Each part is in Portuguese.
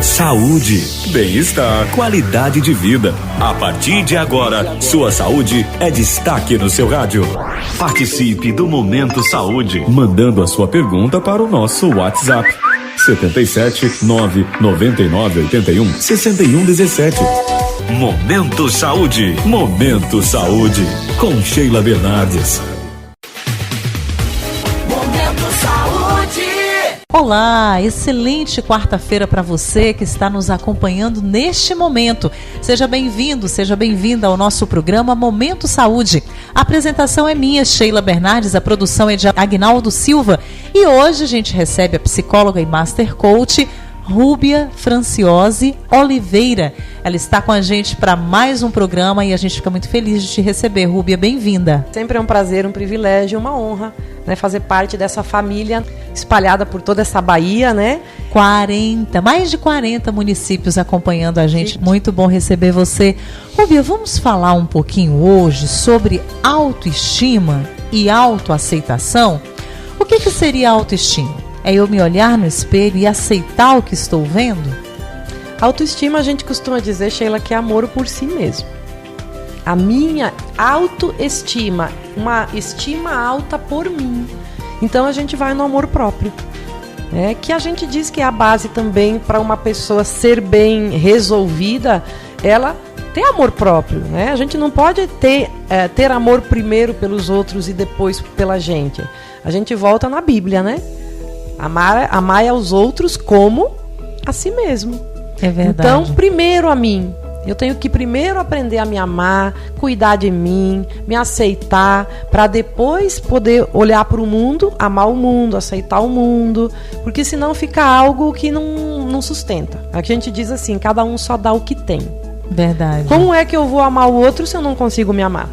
Saúde, bem-estar, qualidade de vida. A partir de agora, sua saúde é destaque no seu rádio. Participe do Momento Saúde, mandando a sua pergunta para o nosso WhatsApp. 77 999 81 61 17. Momento Saúde. Momento Saúde. Com Sheila Bernardes. Olá, excelente quarta-feira para você que está nos acompanhando neste momento. Seja bem-vindo, seja bem-vinda ao nosso programa Momento Saúde. A apresentação é minha, Sheila Bernardes, a produção é de Agnaldo Silva. E hoje a gente recebe a psicóloga e Master Coach Rúbia Franciose Oliveira. Ela está com a gente para mais um programa e a gente fica muito feliz de te receber. Rúbia, bem-vinda. Sempre é um prazer, um privilégio, uma honra, né, fazer parte dessa família espalhada por toda essa Bahia, né? Mais de 40 municípios acompanhando a gente. Muito bom receber você. Rúbia, vamos falar um pouquinho hoje sobre autoestima e autoaceitação? O que seria autoestima? É eu me olhar no espelho e aceitar o que estou vendo? Autoestima, a gente costuma dizer, Sheila, que é amor por si mesmo. A minha autoestima, uma estima alta por mim. Então a gente vai no amor próprio, que a gente diz que é a base também para uma pessoa ser bem resolvida, ela ter amor próprio, né? A gente não pode ter amor primeiro pelos outros e depois pela gente. A gente volta na Bíblia, né? Amar aos outros como a si mesmo. É verdade. Então, primeiro a mim. Eu tenho que primeiro aprender a me amar, cuidar de mim, me aceitar, para depois poder olhar para o mundo, amar o mundo, aceitar o mundo, porque senão fica algo que não sustenta. A gente diz assim, cada um só dá o que tem. Verdade. Como é que eu vou amar o outro se eu não consigo me amar?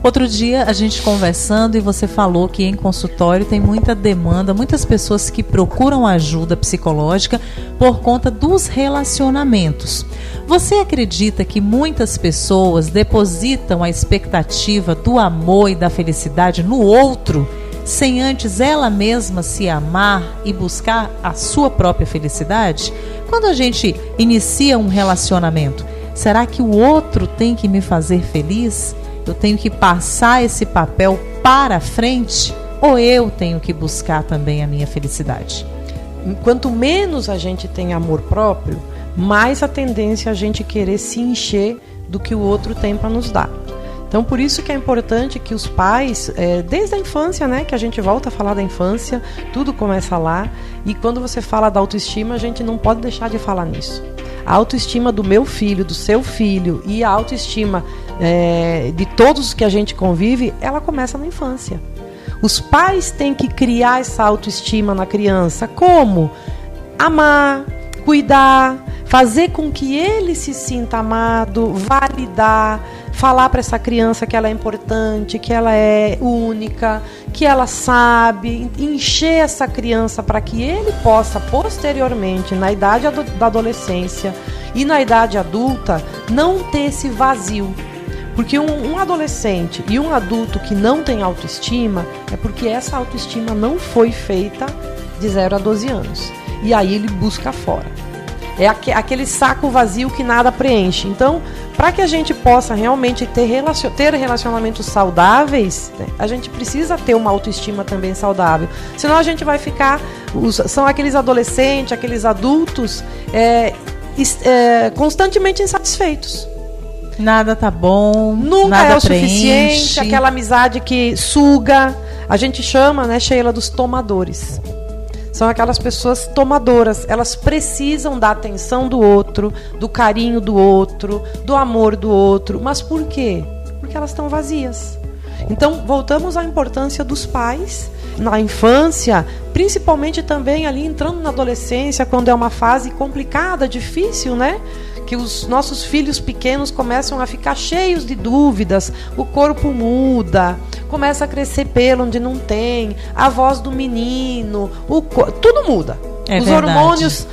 Outro dia a gente conversando e você falou que em consultório tem muita demanda, muitas pessoas que procuram ajuda psicológica por conta dos relacionamentos. Você acredita que muitas pessoas depositam a expectativa do amor e da felicidade no outro, sem antes ela mesma se amar e buscar a sua própria felicidade? Quando a gente inicia um relacionamento, será que o outro tem que me fazer feliz? Eu tenho que passar esse papel para frente ou eu tenho que buscar também a minha felicidade? Quanto menos a gente tem amor próprio, mais a tendência é a gente querer se encher do que o outro tem para nos dar. Então, por isso que é importante que os pais, desde a infância, né, que a gente volta a falar da infância, tudo começa lá. E quando você fala da autoestima, a gente não pode deixar de falar nisso. A autoestima do meu filho, do seu filho e a autoestima de todos que a gente convive, ela começa na infância. Os pais têm que criar essa autoestima na criança. Como? Amar, cuidar, fazer com que ele se sinta amado, validar, falar para essa criança que ela é importante, que ela é única, que ela sabe, encher essa criança para que ele possa posteriormente, na idade da adolescência e na idade adulta, não ter esse vazio. Porque um adolescente e um adulto que não tem autoestima é porque essa autoestima não foi feita de 0 a 12 anos. E aí ele busca fora. É aquele saco vazio que nada preenche. Então, para que a gente possa realmente ter relacionamentos saudáveis, né, a gente precisa ter uma autoestima também saudável. Senão a gente vai ficar... São aqueles adolescentes, aqueles adultos constantemente insatisfeitos. Nada tá bom, nunca nada é o suficiente, preenche. Aquela amizade que suga. A gente chama, né, Sheila, dos tomadores. São aquelas pessoas tomadoras. Elas precisam da atenção do outro, do carinho do outro, do amor do outro. Mas por quê? Porque elas estão vazias. Então, voltamos à importância dos pais na infância, principalmente também ali entrando na adolescência, quando é uma fase complicada, difícil, né? Que os nossos filhos pequenos começam a ficar cheios de dúvidas, o corpo muda, começa a crescer pelo onde não tem, a voz do menino, tudo muda. Os verdade. Hormônios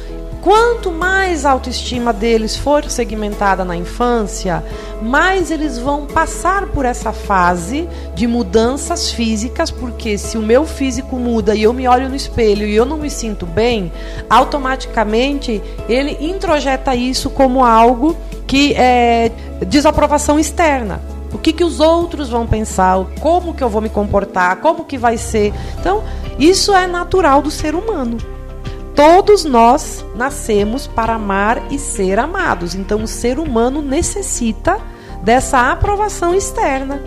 quanto mais a autoestima deles for segmentada na infância, mais eles vão passar por essa fase de mudanças físicas, porque se o meu físico muda e eu me olho no espelho e eu não me sinto bem, automaticamente ele introjeta isso como algo que é desaprovação externa. O que os outros vão pensar, como que eu vou me comportar, como que vai ser. Então, isso é natural do ser humano. Todos nós nascemos para amar e ser amados. Então, o ser humano necessita dessa aprovação externa.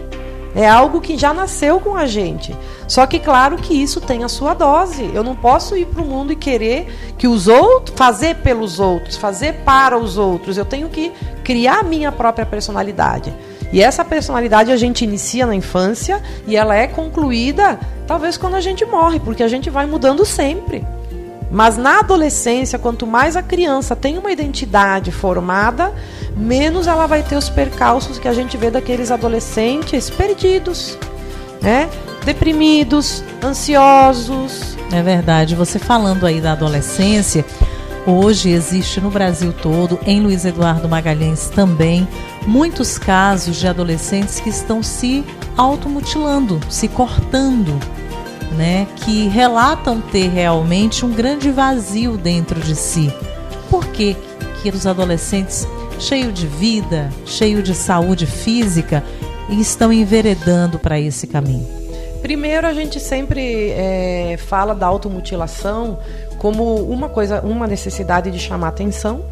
É algo que já nasceu com a gente. Só que, claro que isso tem a sua dose. Eu não posso ir para o mundo e querer que os outros, fazer pelos outros, fazer para os outros. Eu tenho que criar a minha própria personalidade. E essa personalidade a gente inicia na infância e ela é concluída, talvez, quando a gente morre, porque a gente vai mudando sempre. Mas na adolescência, quanto mais a criança tem uma identidade formada, menos ela vai ter os percalços que a gente vê daqueles adolescentes perdidos, né? Deprimidos, ansiosos. É verdade. Você falando aí da adolescência, hoje existe no Brasil todo, em Luiz Eduardo Magalhães também, muitos casos de adolescentes que estão se automutilando, se cortando, né, que relatam ter realmente um grande vazio dentro de si. Por que os adolescentes, cheios de vida, cheios de saúde física, estão enveredando para esse caminho? Primeiro, a gente sempre fala da automutilação como uma necessidade de chamar atenção,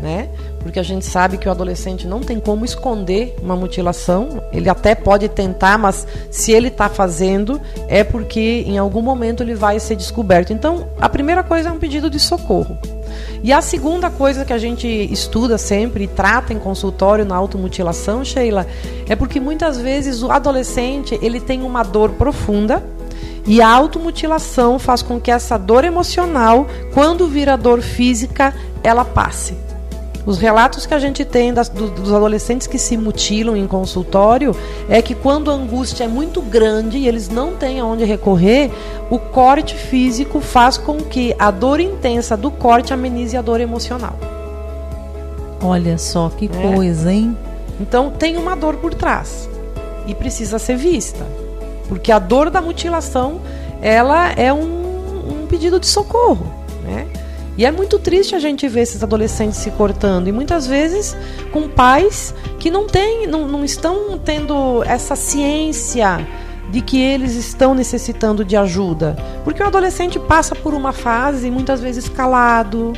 né? Porque a gente sabe que o adolescente não tem como esconder uma mutilação. Ele até pode tentar, mas se ele está fazendo, é porque em algum momento ele vai ser descoberto. Então, a primeira coisa é um pedido de socorro. E a segunda coisa que a gente estuda sempre e trata em consultório na automutilação, Sheila, é porque muitas vezes o adolescente ele tem uma dor profunda e a automutilação faz com que essa dor emocional, quando vira dor física, ela passe. Os relatos que a gente tem dos adolescentes que se mutilam em consultório é que quando a angústia é muito grande e eles não têm aonde recorrer, o corte físico faz com que a dor intensa do corte amenize a dor emocional. Olha só que coisa, hein? Então tem uma dor por trás e precisa ser vista, porque a dor da mutilação ela é um pedido de socorro, né? E é muito triste a gente ver esses adolescentes se cortando, e muitas vezes com pais que não estão tendo essa ciência de que eles estão necessitando de ajuda. Porque o adolescente passa por uma fase muitas vezes calado,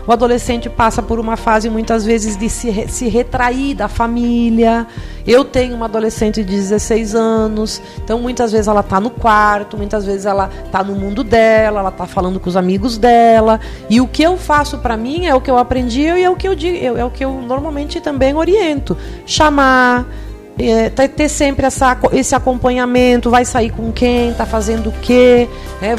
o adolescente passa por uma fase muitas vezes de se retrair da família. Eu tenho uma adolescente de 16 anos, então muitas vezes ela está no quarto, muitas vezes ela está no mundo dela, ela está falando com os amigos dela, e o que eu faço para mim é o que eu aprendi e é o que eu digo, é o que eu normalmente também oriento. Chamar, ter sempre esse acompanhamento, vai sair com quem, está fazendo o quê,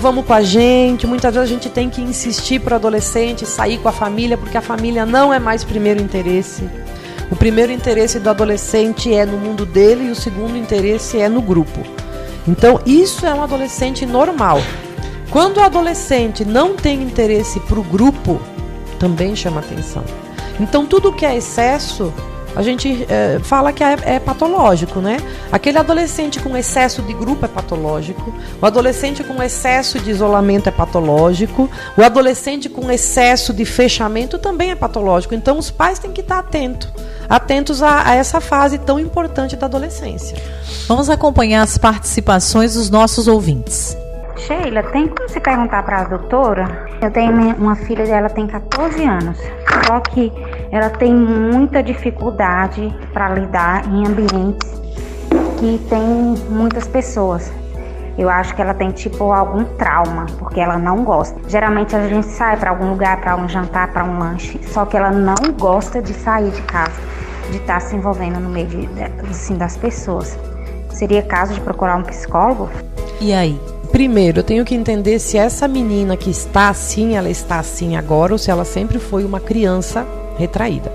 vamos com a gente. Muitas vezes a gente tem que insistir para o adolescente sair com a família, porque a família não é mais primeiro interesse. O primeiro interesse do adolescente é no mundo dele e o segundo interesse é no grupo. Então isso é um adolescente normal. Quando o adolescente não tem interesse para o grupo, também chama atenção. Então tudo que é excesso, a gente fala que é patológico, né? Aquele adolescente com excesso de grupo é patológico, o adolescente com excesso de isolamento é patológico, o adolescente com excesso de fechamento também é patológico. Então os pais têm que estar atentos a essa fase tão importante da adolescência. Vamos acompanhar as participações dos nossos ouvintes. Sheila, tem como você perguntar para a doutora? Eu tenho uma filha dela, tem 14 anos, só que ela tem muita dificuldade para lidar em ambientes que tem muitas pessoas. Eu acho que ela tem algum trauma, porque ela não gosta. Geralmente a gente sai para algum lugar, para um jantar, para um lanche, só que ela não gosta de sair de casa, de estar se envolvendo no meio das pessoas. Seria caso de procurar um psicólogo? E aí? Primeiro, eu tenho que entender se essa menina que está assim, ela está assim agora, ou se ela sempre foi uma criança retraída.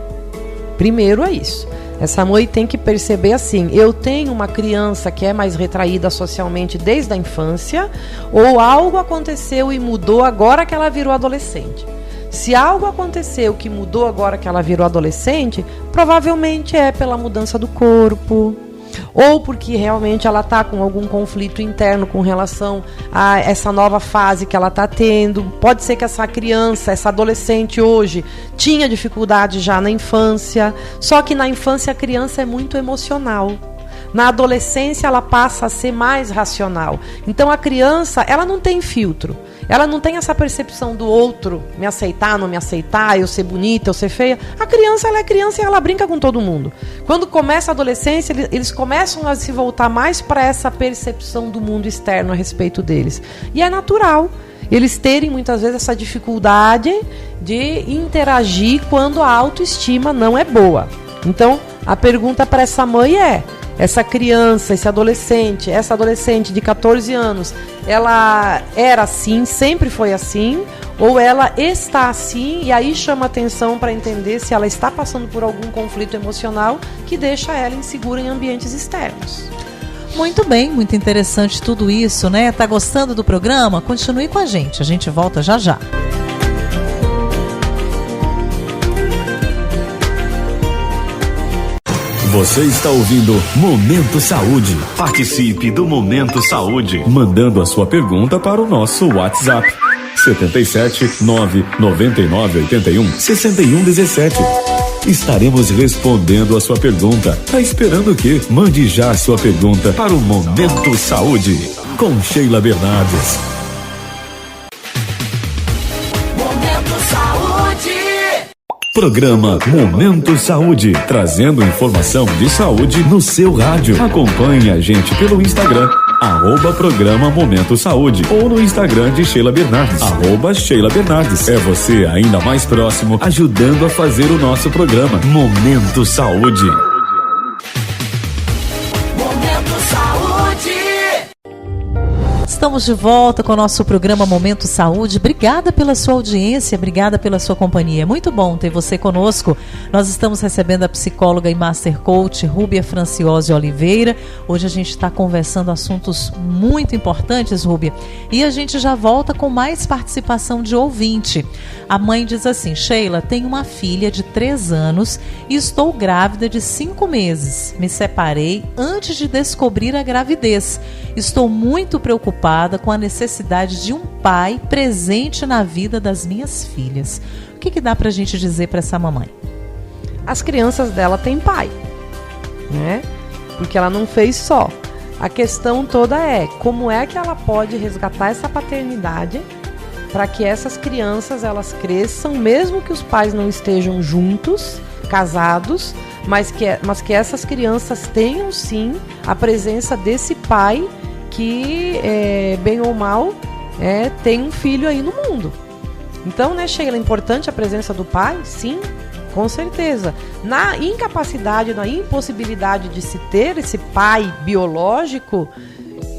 Primeiro é isso. Essa mãe tem que perceber assim, eu tenho uma criança que é mais retraída socialmente desde a infância, ou algo aconteceu e mudou agora que ela virou adolescente. Se algo aconteceu que mudou agora que ela virou adolescente, provavelmente é pela mudança do corpo, ou porque realmente ela está com algum conflito interno com relação a essa nova fase que ela está tendo. Pode ser que essa criança, essa adolescente hoje, tinha dificuldade já na infância, só que na infância a criança é muito emocional. Na adolescência ela passa a ser mais racional. Então a criança, ela não tem filtro. Ela não tem essa percepção do outro, me aceitar, não me aceitar, eu ser bonita, eu ser feia. A criança, ela é criança e ela brinca com todo mundo. Quando começa a adolescência, eles começam a se voltar mais para essa percepção do mundo externo a respeito deles. E é natural eles terem muitas vezes essa dificuldade de interagir quando a autoestima não é boa. Então, a pergunta para essa mãe é: essa criança, essa adolescente de 14 anos, ela era assim, sempre foi assim, ou ela está assim, e aí chama atenção para entender se ela está passando por algum conflito emocional que deixa ela insegura em ambientes externos. Muito bem, muito interessante tudo isso, né? Tá gostando do programa? Continue com a gente volta já já. Você está ouvindo Momento Saúde. Participe do Momento Saúde, mandando a sua pergunta para o nosso WhatsApp. 77 999 81 61 17. Estaremos respondendo a sua pergunta. Tá esperando o quê? Mande já a sua pergunta para o Momento Saúde, com Sheila Bernardes. Programa Momento Saúde, trazendo informação de saúde no seu rádio. Acompanhe a gente pelo Instagram, @programa Momento Saúde, ou no Instagram de Sheila Bernardes, @Sheila Bernardes. É você ainda mais próximo, ajudando a fazer o nosso programa Momento Saúde. Estamos de volta com o nosso programa Momento Saúde. Obrigada pela sua audiência, obrigada pela sua companhia. É muito bom ter você conosco. Nós estamos recebendo a psicóloga e Master Coach Rúbia Franciose Oliveira. Hoje a gente está conversando assuntos muito importantes, Rúbia. E a gente já volta com mais participação de ouvinte. A mãe diz assim: Sheila, tenho uma filha de 3 anos e estou grávida de 5 meses. Me separei antes de descobrir a gravidez. Estou muito preocupada com a necessidade de um pai presente na vida das minhas filhas. O que dá pra gente dizer para essa mamãe? As crianças dela têm pai, né? Porque ela não fez só. A questão toda é como é que ela pode resgatar essa paternidade para que essas crianças elas cresçam, mesmo que os pais não estejam juntos, casados, mas que essas crianças tenham sim a presença desse pai que, bem ou mal, tem um filho aí no mundo. Então, né, Sheila, é importante a presença do pai? Sim, com certeza. Na incapacidade, na impossibilidade de se ter esse pai biológico,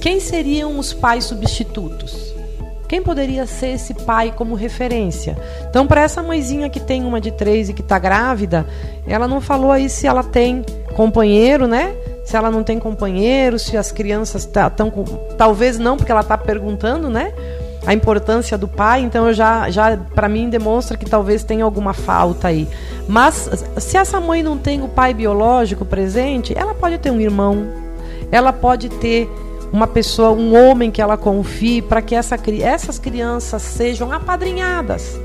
quem seriam os pais substitutos? Quem poderia ser esse pai como referência? Então, para essa mãezinha que tem uma de 3 e que está grávida, ela não falou aí se ela tem companheiro, né? Se ela não tem companheiro, se as crianças estão com... Talvez não, porque ela está perguntando, né? A importância do pai, então já para mim demonstra que talvez tenha alguma falta aí. Mas se essa mãe não tem o pai biológico presente, ela pode ter um irmão, ela pode ter uma pessoa, um homem que ela confie para que essas crianças sejam apadrinhadas,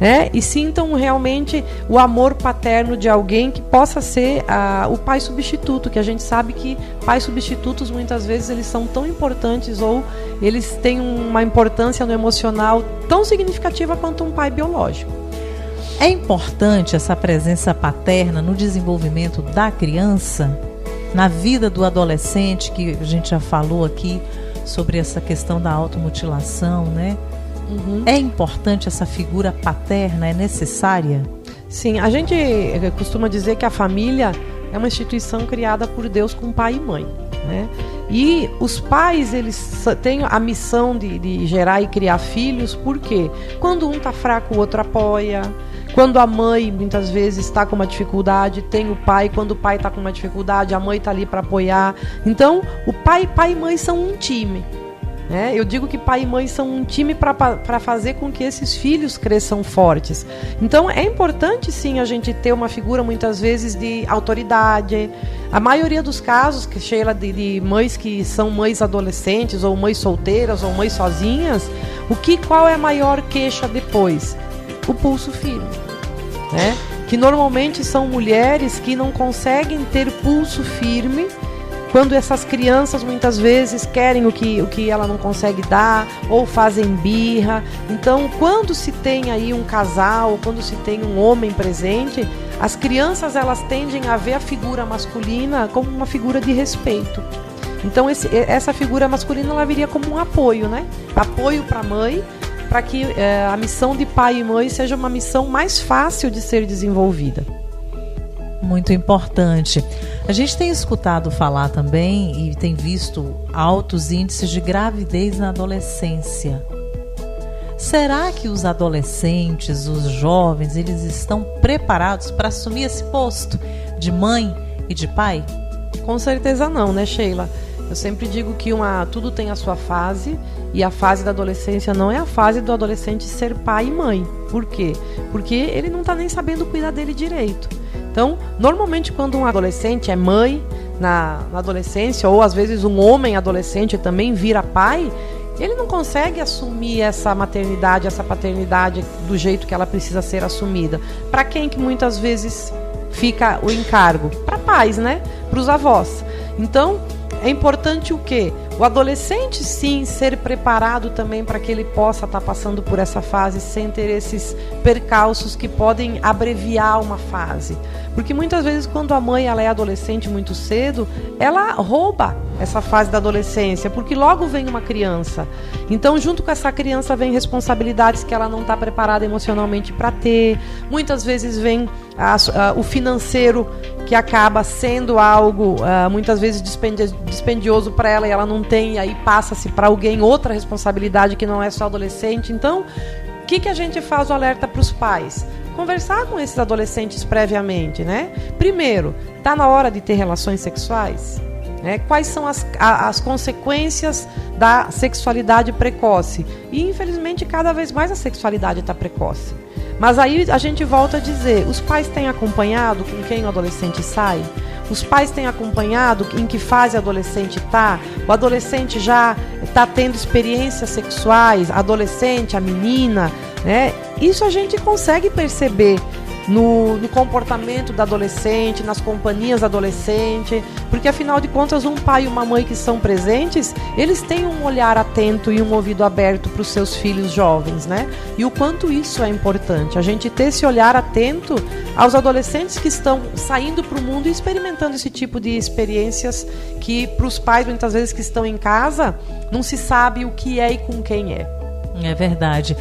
né? E sintam realmente o amor paterno de alguém que possa ser o pai substituto, que a gente sabe que pais substitutos muitas vezes eles são tão importantes ou eles têm uma importância no emocional tão significativa quanto um pai biológico. É importante essa presença paterna no desenvolvimento da criança, na vida do adolescente, que a gente já falou aqui sobre essa questão da automutilação, né? Uhum. É importante essa figura paterna, é necessária? Sim, a gente costuma dizer que a família é uma instituição criada por Deus com pai e mãe, né? E os pais, eles têm a missão de gerar e criar filhos, porque quando um está fraco, o outro apoia. Quando a mãe, muitas vezes, está com uma dificuldade, tem o pai. Quando o pai está com uma dificuldade, a mãe está ali para apoiar. Então, o pai e mãe são um time. Eu digo que pai e mãe são um time para fazer com que esses filhos cresçam fortes. Então é importante sim a gente ter uma figura muitas vezes de autoridade. A maioria dos casos, que Sheila, de mães que são mães adolescentes ou mães solteiras ou mães sozinhas, qual é a maior queixa depois? O pulso firme, que normalmente são mulheres que não conseguem ter pulso firme quando essas crianças muitas vezes querem o que ela não consegue dar, ou fazem birra. Então, quando se tem aí um casal, quando se tem um homem presente, as crianças elas tendem a ver a figura masculina como uma figura de respeito. Então, essa figura masculina ela viria como um apoio, Apoio para a mãe, para que a missão de pai e mãe seja uma missão mais fácil de ser desenvolvida. Muito importante. A gente tem escutado falar também e tem visto altos índices de gravidez na adolescência. Será que os adolescentes, os jovens, eles estão preparados para assumir esse posto de mãe e de pai? Com certeza não, Sheila? Eu sempre digo que tudo tem a sua fase, e a fase da adolescência não é a fase do adolescente ser pai e mãe. Por quê? Porque ele não está nem sabendo cuidar dele direito. Então, normalmente quando um adolescente é mãe na adolescência, ou às vezes um homem adolescente também vira pai, ele não consegue assumir essa maternidade, essa paternidade do jeito que ela precisa ser assumida. Para quem que muitas vezes fica o encargo? Para pais, para os avós. Então, é importante o quê? O adolescente, sim, ser preparado também para que ele possa estar passando por essa fase sem ter esses percalços que podem abreviar uma fase. Porque muitas vezes, quando a mãe ela é adolescente muito cedo, ela rouba essa fase da adolescência, porque logo vem uma criança. Então, junto com essa criança, vem responsabilidades que ela não está preparada emocionalmente para ter. Muitas vezes vem o financeiro, que acaba sendo algo muitas vezes dispendioso para ela, e ela não tem, e aí passa-se para alguém outra responsabilidade que não é só adolescente. Então, o que a gente faz o alerta para os pais? Conversar com esses adolescentes previamente, Primeiro, está na hora de ter relações sexuais? Quais são as consequências da sexualidade precoce? E, infelizmente, cada vez mais a sexualidade está precoce. Mas aí a gente volta a dizer, os pais têm acompanhado com quem o adolescente sai? Os pais têm acompanhado em que fase o adolescente está? O adolescente já está tendo experiências sexuais? A adolescente, a menina, Isso a gente consegue perceber no comportamento da adolescente, nas companhias da adolescente, porque afinal de contas um pai e uma mãe que são presentes, eles têm um olhar atento e um ouvido aberto para os seus filhos jovens, E o quanto isso é importante, a gente ter esse olhar atento aos adolescentes que estão saindo para o mundo e experimentando esse tipo de experiências que para os pais muitas vezes que estão em casa não se sabe o que é e com quem é. É verdade.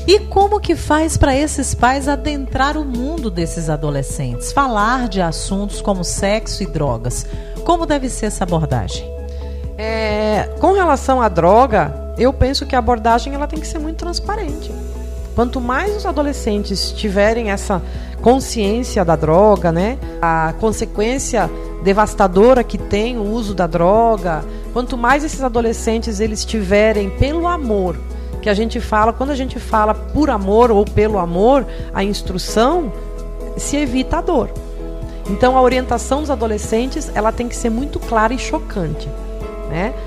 E como que faz para esses pais adentrar o mundo desses adolescentes? Falar de assuntos como sexo e drogas. Como deve ser essa abordagem? Com relação à droga, eu penso que a abordagem ela tem que ser muito transparente. Quanto mais os adolescentes tiverem essa consciência da droga, a consequência devastadora que tem o uso da droga, quanto mais esses adolescentes eles tiverem pelo amor, que a gente fala, quando a gente fala por amor ou pelo amor, a instrução, se evita a dor. Então a orientação dos adolescentes ela tem que ser muito clara e chocante.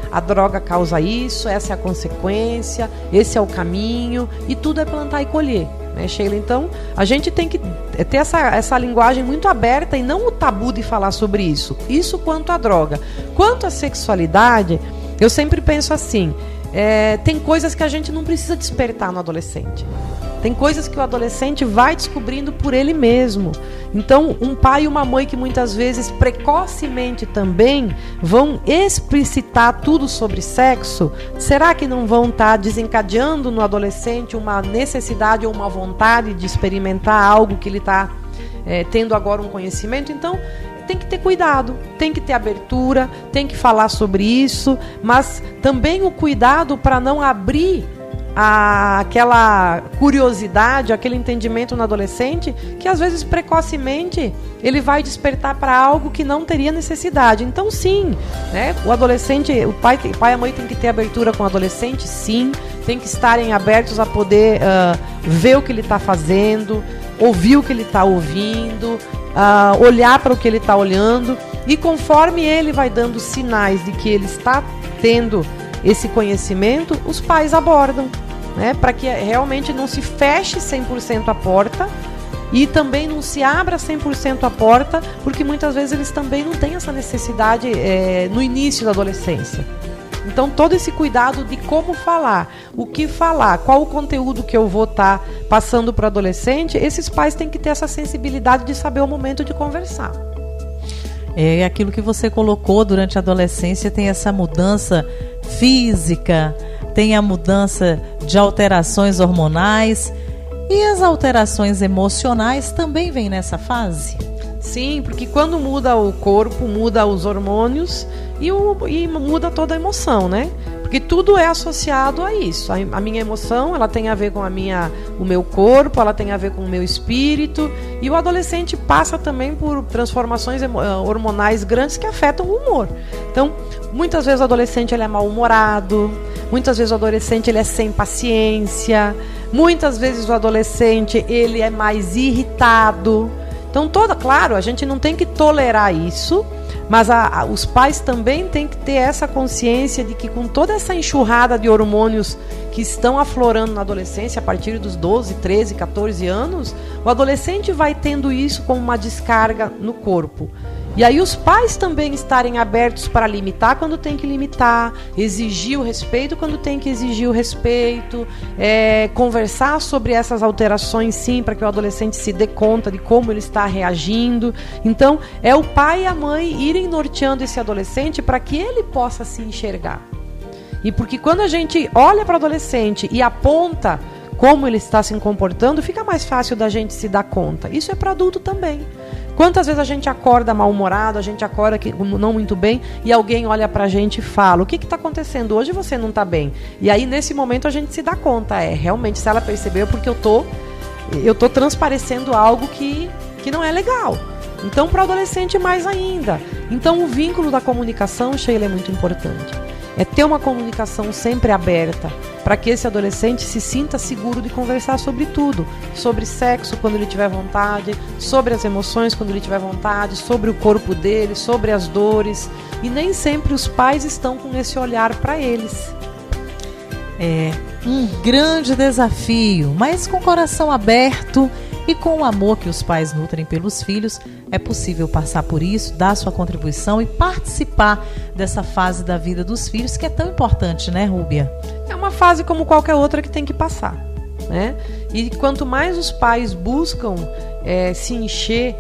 A droga causa isso, essa é a consequência, esse é o caminho, e tudo é plantar e colher, Sheila? Então a gente tem que ter essa linguagem muito aberta e não o tabu de falar sobre isso. Isso quanto à droga. Quanto à sexualidade, eu sempre penso assim, tem coisas que a gente não precisa despertar no adolescente. Tem coisas que o adolescente vai descobrindo por ele mesmo. Então, um pai e uma mãe que muitas vezes precocemente também vão explicitar tudo sobre sexo, será que não vão estar desencadeando no adolescente uma necessidade ou uma vontade de experimentar algo que ele está tendo agora um conhecimento? Então, tem que ter cuidado, tem que ter abertura, tem que falar sobre isso, mas também o cuidado para não abrir aquela curiosidade, aquele entendimento no adolescente, que às vezes precocemente ele vai despertar para algo que não teria necessidade. Então sim, né, o adolescente, o pai e a mãe tem que ter abertura com o adolescente, sim, tem que estarem abertos a poder ver o que ele está fazendo, ouvir o que ele está ouvindo, olhar para o que ele está olhando, e conforme ele vai dando sinais de que ele está tendo esse conhecimento, os pais abordam, né, para que realmente não se feche 100% a porta e também não se abra 100% a porta, porque muitas vezes eles também não têm essa necessidade no início da adolescência. Então todo esse cuidado de como falar, o que falar, qual o conteúdo que eu vou estar passando para o adolescente, esses pais têm que ter essa sensibilidade de saber o momento de conversar. É aquilo que você colocou, durante a adolescência tem essa mudança física, tem a mudança de alterações hormonais, e as alterações emocionais também vêm nessa fase? Sim, porque quando muda o corpo, muda os hormônios e muda toda a emoção, né? Porque tudo é associado a isso. A minha emoção, ela tem a ver com o meu corpo, ela tem a ver com o meu espírito. E o adolescente passa também por transformações hormonais grandes que afetam o humor. Então, muitas vezes o adolescente ele é mal-humorado, muitas vezes o adolescente ele é sem paciência, muitas vezes o adolescente ele é mais irritado. Então, claro, a gente não tem que tolerar isso, mas os pais também têm que ter essa consciência de que com toda essa enxurrada de hormônios que estão aflorando na adolescência, a partir dos 12, 13, 14 anos, o adolescente vai tendo isso como uma descarga no corpo. E aí os pais também estarem abertos para limitar quando tem que limitar, exigir o respeito quando tem que exigir o respeito, conversar sobre essas alterações sim, para que o adolescente se dê conta de como ele está reagindo. Então é o pai e a mãe irem norteando esse adolescente para que ele possa se enxergar. E porque quando a gente olha para o adolescente e aponta como ele está se comportando, fica mais fácil da gente se dar conta. Isso é para adulto também. Quantas vezes a gente acorda mal-humorado, a gente acorda não muito bem, e alguém olha pra gente e fala: o que está acontecendo? Hoje você não está bem. E aí nesse momento a gente se dá conta, realmente, se ela percebeu, porque eu tô transparecendo algo que não é legal. Então para o adolescente mais ainda. Então o vínculo da comunicação, Sheila, é muito importante. É ter uma comunicação sempre aberta, para que esse adolescente se sinta seguro de conversar sobre tudo. Sobre sexo, quando ele tiver vontade, sobre as emoções, quando ele tiver vontade, sobre o corpo dele, sobre as dores. E nem sempre os pais estão com esse olhar para eles. É um grande desafio, mas com o coração aberto e com o amor que os pais nutrem pelos filhos, é possível passar por isso, dar sua contribuição e participar dessa fase da vida dos filhos, que é tão importante, né, Rúbia? É uma fase como qualquer outra que tem que passar, né? E quanto mais os pais buscam se encher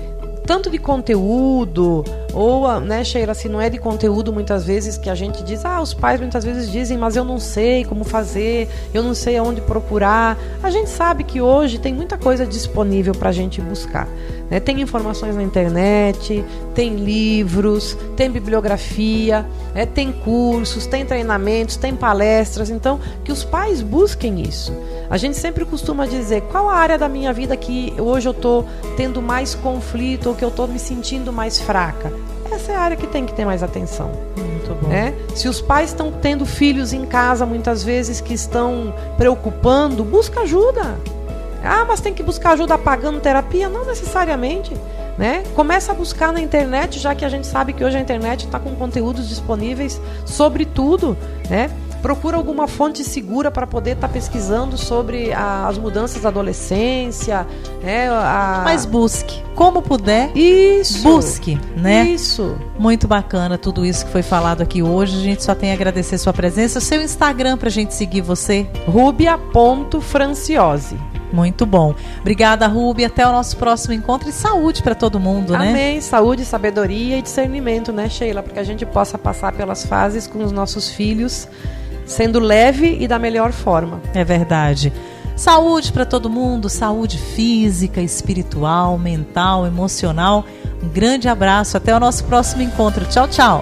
tanto de conteúdo, ou, né, Sheila, se não é de conteúdo muitas vezes que a gente diz, os pais muitas vezes dizem, mas eu não sei como fazer, eu não sei aonde procurar. A gente sabe que hoje tem muita coisa disponível para a gente buscar, né? Tem informações na internet, tem livros, tem bibliografia, tem cursos, tem treinamentos, tem palestras. Então, que os pais busquem isso. A gente sempre costuma dizer, qual a área da minha vida que hoje eu estou tendo mais conflito ou que eu estou me sentindo mais fraca? Essa é a área que tem que ter mais atenção. Muito bom. Se os pais estão tendo filhos em casa, muitas vezes, que estão preocupando, busca ajuda. Mas tem que buscar ajuda pagando terapia? Não necessariamente, né? Começa a buscar na internet, já que a gente sabe que hoje a internet está com conteúdos disponíveis sobre tudo, né? Procura alguma fonte segura para poder estar pesquisando sobre as mudanças da adolescência. Mas busque, como puder, busque, né? Isso. Muito bacana tudo isso que foi falado aqui hoje. A gente só tem a agradecer sua presença. O seu Instagram para a gente seguir você? Rubia.franciose. Muito bom. Obrigada, Rúbia. Até o nosso próximo encontro. E saúde para todo mundo, né? Amém. Saúde, sabedoria e discernimento, né, Sheila? Para que a gente possa passar pelas fases com os nossos filhos sendo leve e da melhor forma. É verdade. Saúde para todo mundo, saúde física, espiritual, mental, emocional. Um grande abraço, até o nosso próximo encontro. Tchau, tchau.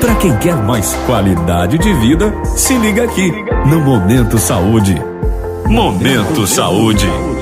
Para quem quer mais qualidade de vida, se liga aqui no Momento Saúde. Momento Saúde.